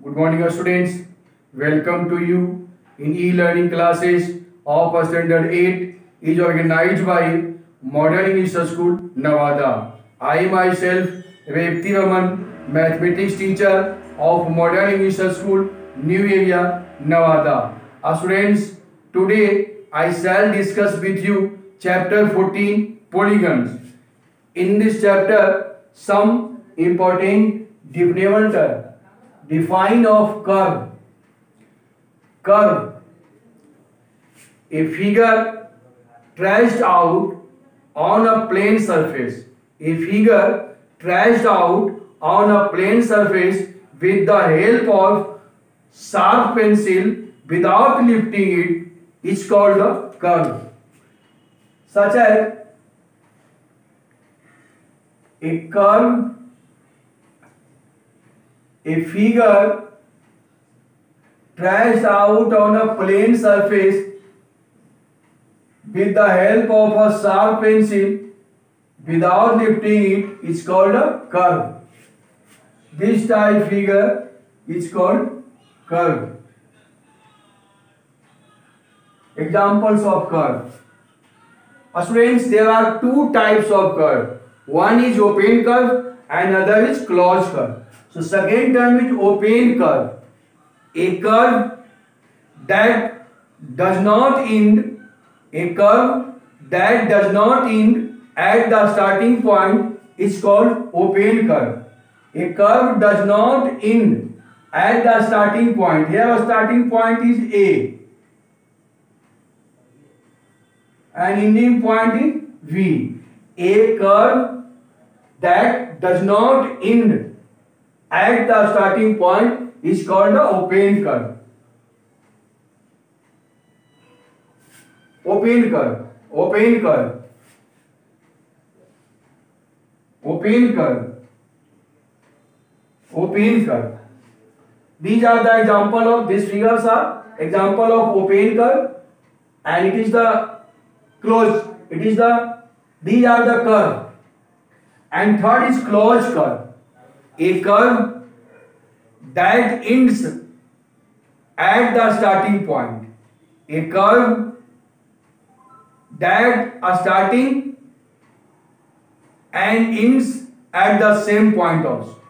Good morning, students. Welcome to you in e-learning classes of Standard 8 is organized by Modern English School, Nevada. I myself, Revti Raman, mathematics teacher of Modern English School, New Area, Nevada. Students, today I shall discuss with you chapter 14, polygons. In this chapter, some important define of curve. Curve, a figure traced out on a plane surface. A figure traced out on a plane surface with the help of sharp pencil without lifting it is called a curve. Such as a curve, a figure traced out on a plane surface with the help of a sharp pencil without lifting it is called a curve. This type figure is called curve. Examples of curve. Students, there are two types of curve. One is open curve and other is closed curve. So second term is open curve. A curve that does not end, a curve that does not end at the starting point is called open curve. A curve does not end at the starting point. Here our starting point is A and ending point is V. A curve that does not end at the starting point is called the open curve. Open curve, open curve, open curve, open curve. These are the example of these figures are example of open curve, and it is the closed. These are the curve, and third is closed curve. A curve that ends at the starting point. A curve that are starting and ends at the same point also.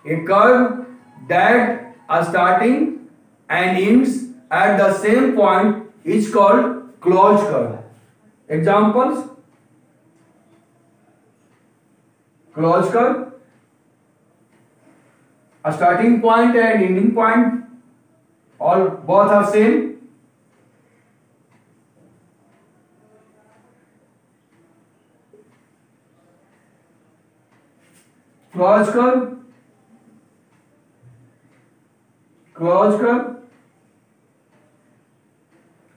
A curve that are starting and ends at the same point is called closed curve. Examples: closed curve, a starting point and ending point, all both are same. Closed curve, closed curve,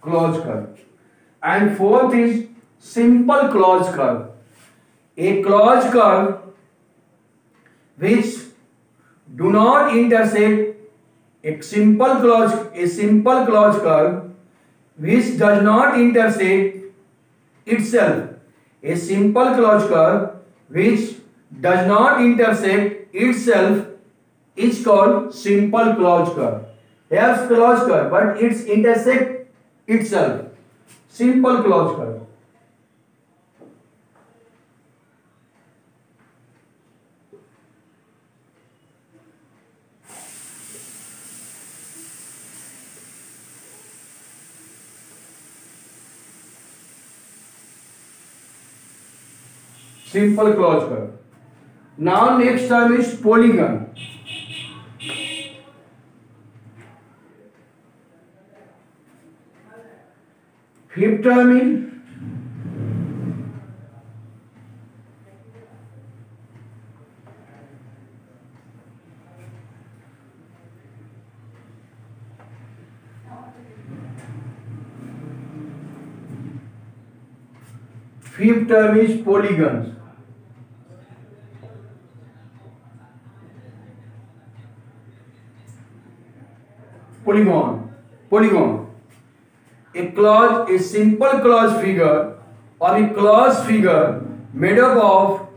closed curve. And fourth is simple closed curve. A closed curve which do not intersect. A simple closed curve which does not intersect itself. A simple closed curve which does not intersect itself is called simple closed curve. Here's closed curve, but it's intersect itself. Simple closed curve. Simple closed curve. Now next term is polygon. Fifth term is polygons. Polygon. A simple closed figure or a closed figure made up of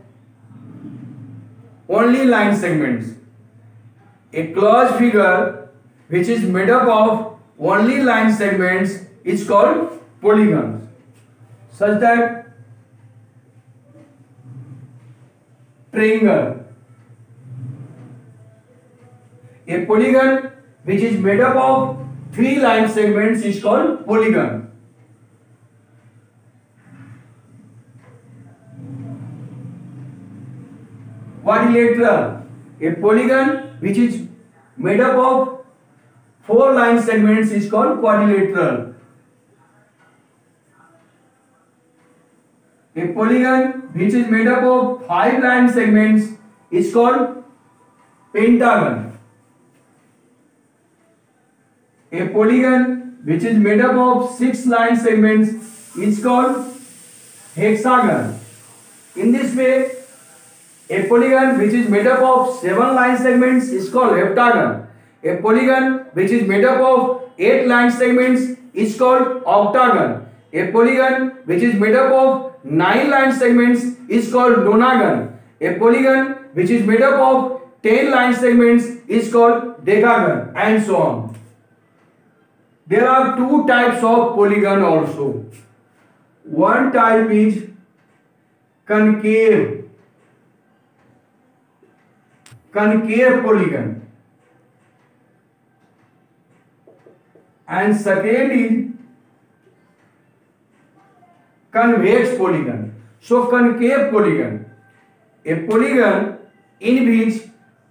only line segments. A closed figure which is made up of only line segments is called polygons. Such that triangle, a polygon which is made up of 3 line segments is called polygon. Quadrilateral, a polygon which is made up of 4 line segments is called quadrilateral. A polygon which is made up of 5 line segments is called pentagon. A polygon which is made up of 6 line segments is called hexagon. In this way, a polygon which is made up of 7 line segments is called heptagon. A polygon which is made up of 8 line segments is called octagon. A polygon which is made up of 9 line segments is called nonagon. A polygon which is made up of 10 line segments is called decagon, and so on. There are 2 types of polygon also. One type is concave polygon, and second is convex polygon. So concave polygon, a polygon in which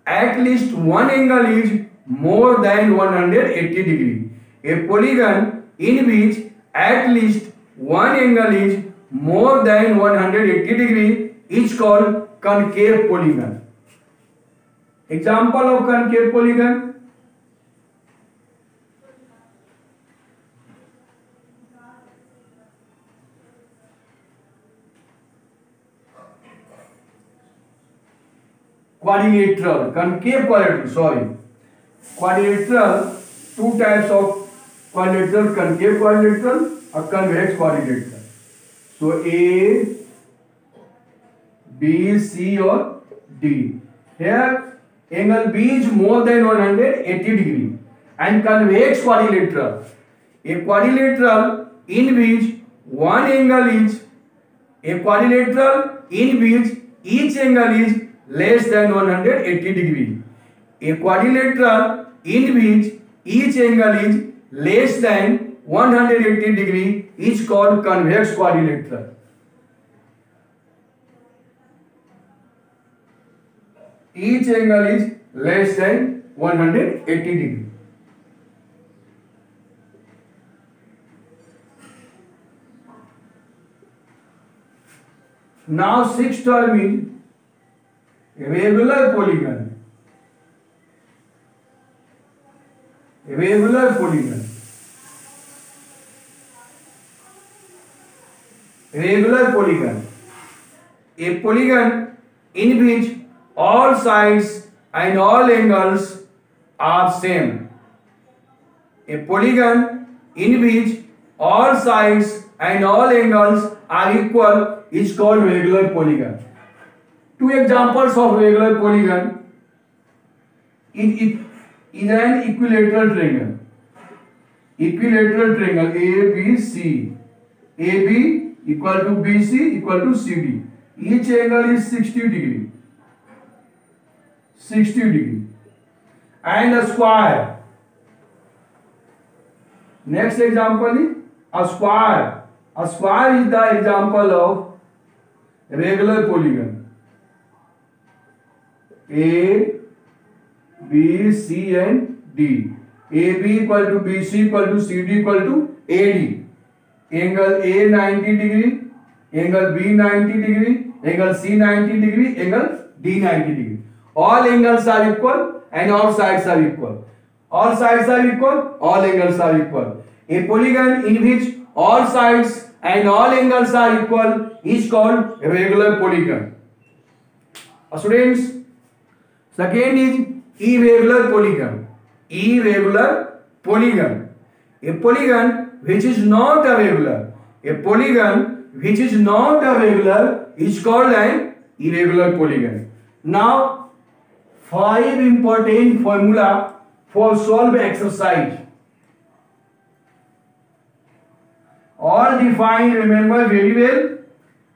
at least one angle is more than 180 degree. A polygon in which at least one angle is more than 180 degree is called concave polygon. Example of concave polygon: quadrilateral, concave quadrilateral, quadrilateral, 2 types of quadrilateral: concave quadrilateral or convex quadrilateral. So A, B, C or D. Here angle B is more than 180 degree. And convex quadrilateral, a quadrilateral in which one angle is a quadrilateral in which each angle is less than 180 degree. A quadrilateral in which each angle is less than 180 degree is called convex quadrilateral. Each angle is less than 180 degree. Now sixth term is regular polygon. Regular polygon. Regular polygon. A polygon in which all sides and all angles are same. A polygon in which all sides and all angles are equal is called regular polygon. 2 examples of regular polygon is an equilateral triangle. Equilateral triangle ABC. AB equal to BC equal to CD. Each angle is 60 degree. 60 degree. And a square. Next example is a square. A square is the example of regular polygon. A, B, C and D. AB equal to BC equal to CD equal to AD. Angle A 90 degree, angle B 90 degree, angle C 90 degree, angle D 90 degree. All angles are equal and all sides are equal. All sides are equal, all angles are equal. A polygon in which all sides and all angles are equal is called a regular polygon. Students, second is irregular polygon. Irregular polygon. A polygon which is not a regular. A polygon which is not a regular is called an irregular polygon. Now, 5 important formula for solve exercise. All defined remember very well,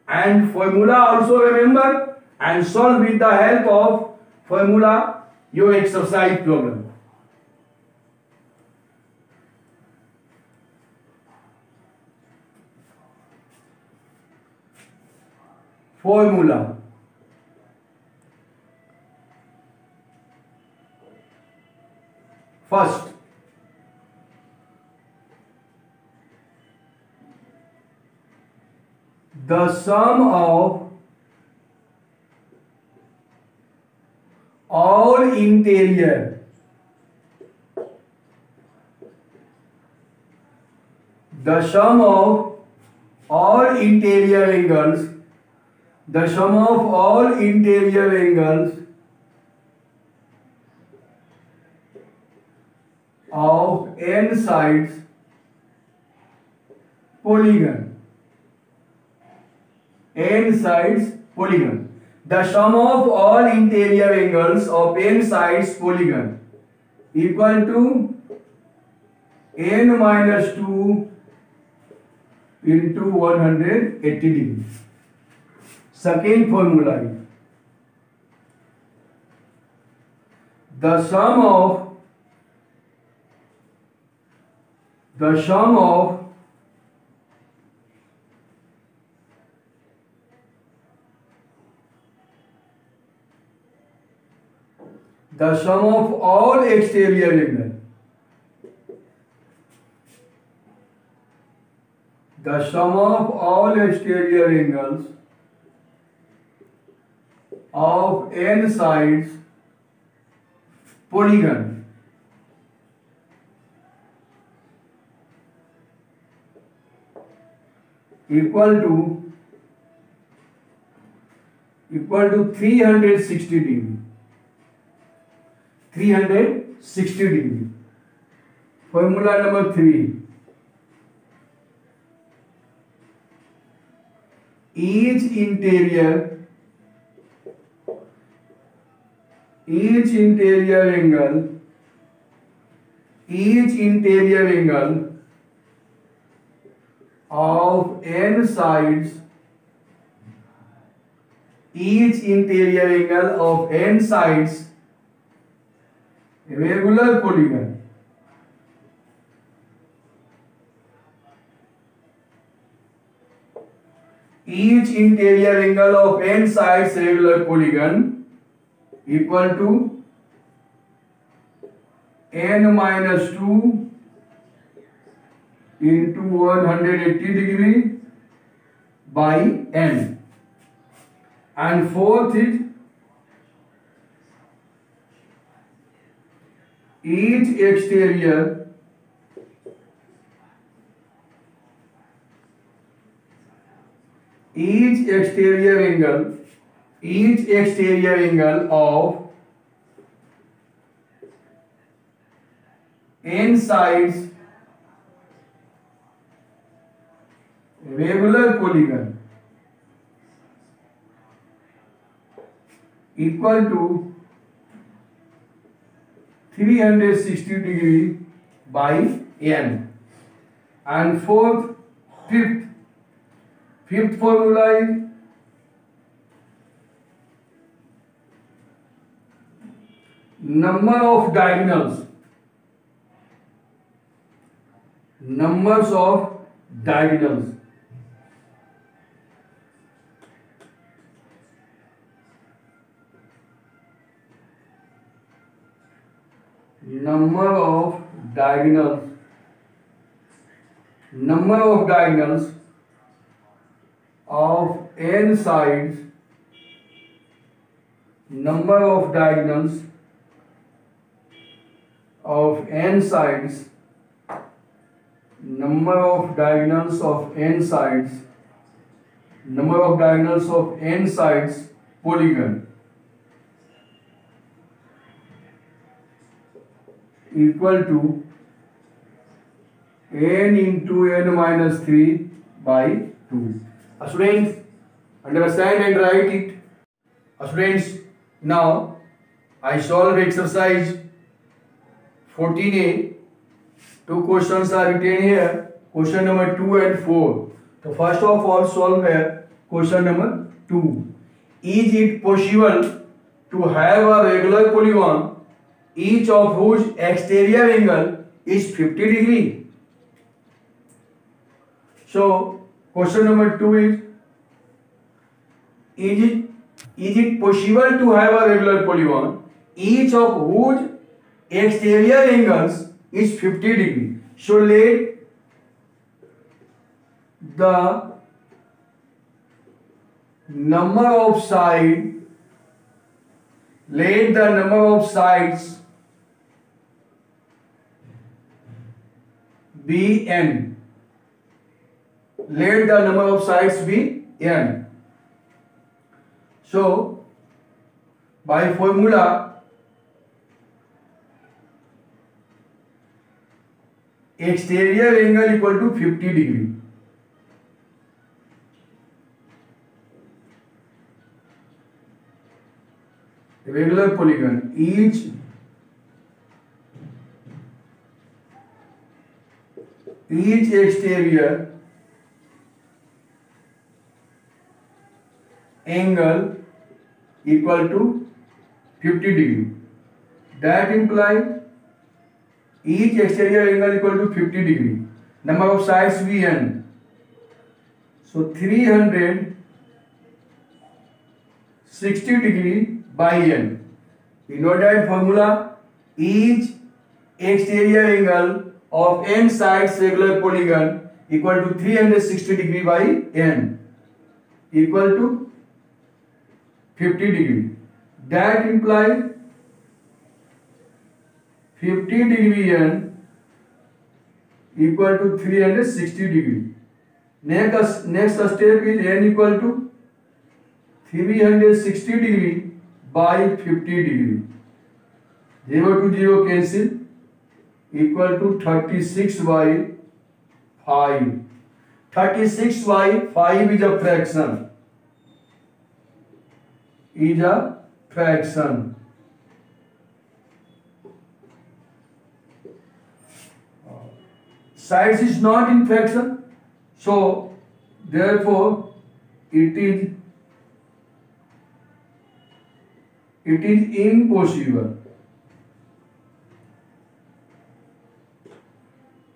and formula also remember, and solve with the help of formula your exercise problem. Formula. First, the sum of all interior angles, the sum of all interior angles of n sides polygon. N sides polygon. The sum of all interior angles of n sides polygon equal to n minus 2 into 180 degrees. Second formula is the sum of all exterior angles. The sum of all exterior angles of n sides polygon equal to 360 degree. 360 degree. Formula number 3. Each interior angle of n sides, regular polygon. Each interior angle of n sides regular polygon equal to n minus 2 into 180 degree by n. And fourth is each exterior angle of n sides regular polygon equal to 360 degree by n. And fifth formula is numbers of diagonals numbers of diagonals of n sides polygon equal to n into n minus 3 by 2. Students, understand and write it. Students, now I solve exercise 14a. Two questions are written here. Question number 2 and 4. So first of all solve here question number 2. Is it possible to have a regular polygon each of whose exterior angle is 50 degree? So question number 2 is it possible to have a regular polygon each of whose exterior angles is 50 degree? So let the number of sides be n. Let the number of sides be n. So by formula, exterior angle equal to 50 degree. Regular polygon each exterior angle equal to 50 degree. That implies each exterior angle equal to 50 degree. Number of sides be n. So 360 degree by n. We know that formula. Each exterior angle of n sides regular polygon equal to 360 degree by n equal to 50 degree. That implies 50 degree n equal to 360 degree. Next step is n equal to 360 degree by 50 degree. 0 to 0 cancel, equal to 36 by 5. 36 by 5 is a fraction. Sides is not in fraction, so therefore it is impossible.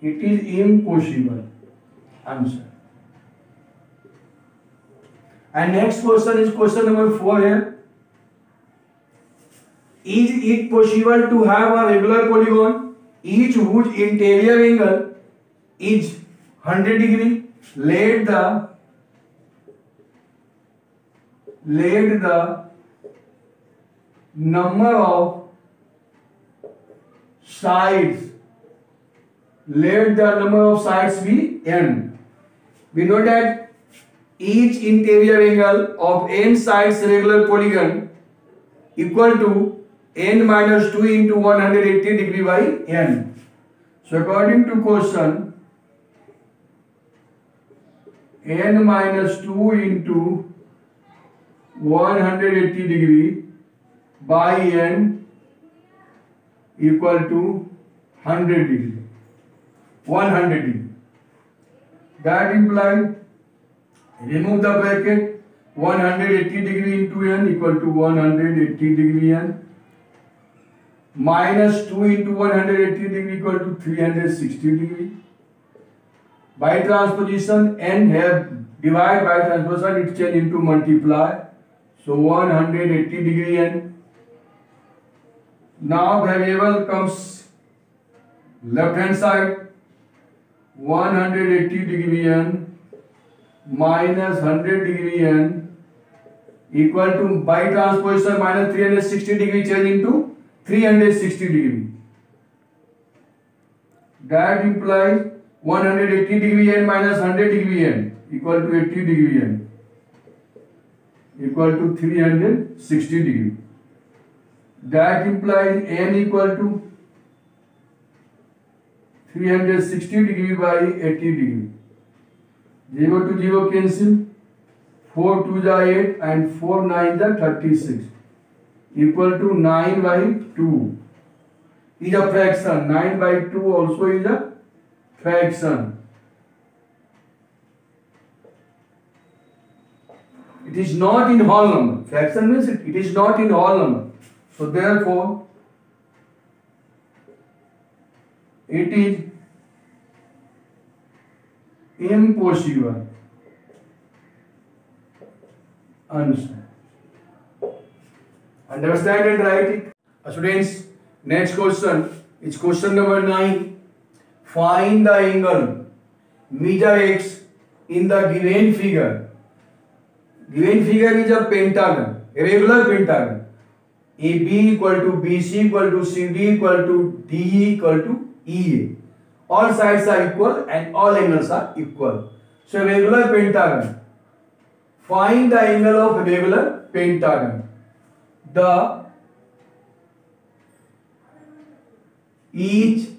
It is impossible. Answer. And next question is question number 4 here. Is it possible to have a regular polygon each whose interior angle is 100 degree? Let the number of sides be n. We know that each interior angle of n sides regular polygon equal to n minus 2 into 180 degree by n. So according to question, n minus 2 into 180 degree by n equal to 100 degree. 100 degree. That implies, remove the bracket, 180 degree into n equal to 180 degree n minus 2 into 180 degree equal to 360 degree. By transposition, n have divide by transposition, it change into multiply. So 180 degree n. Now variable comes left hand side. 180 degree n minus 100 degree n equal to, by transposition, minus 360 degree change into 360 degree. That implies 180 degree n minus 100 degree n equal to 80 degree n equal to 360 degree. That implies n equal to 360 degree by 80 degree. 0 to 0 cancel. 4 2 is 8 and 4 9 is 36 equal to 9 by 2 is a fraction. 9 by 2 also is a fraction. It is not in whole number. Fraction means it is not in whole number. So therefore, it is impossible. Understand? Understand and write it. Students, next question is question number 9. Find the angle measure x in the given figure. Given figure is a pentagon, a regular pentagon. AB equal to BC equal to CD equal to DE equal to EA. All sides are equal and all angles are equal. So a regular pentagon. Find the angle of a regular pentagon. The each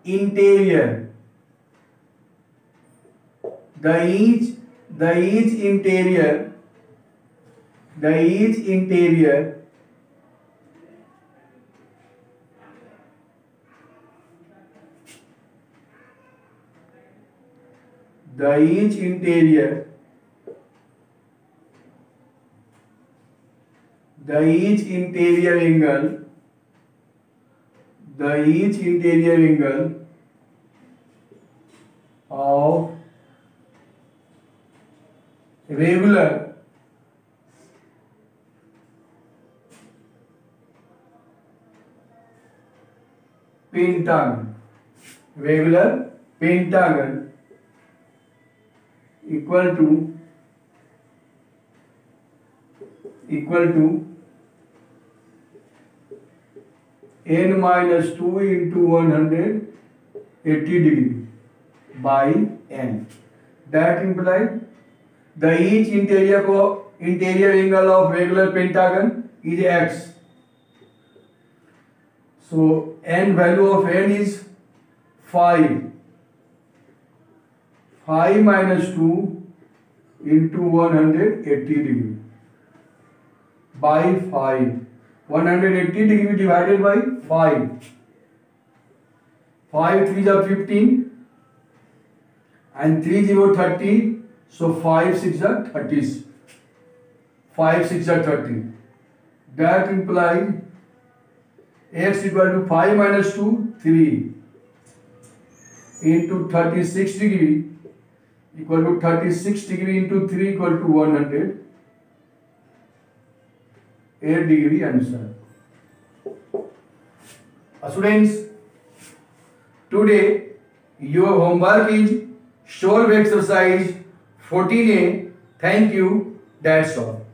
interior angle of regular pentagon equal to n minus 2 into 180 degree by n. That implies the each interior angle of regular pentagon is x. So n value of n is 5. 5 minus 2 into 180 degree by 5. 180 degree divided by 5. 5 3 are 15 and 3 0 30. So 5 6 are 30. 5 6 are 30. That implies x equal to 5 minus 2 3 into 36 degree equal to 36 degree into 3 equal to 108 degree answer. Students, today your homework is solve exercise 14A. Thank you. That's all.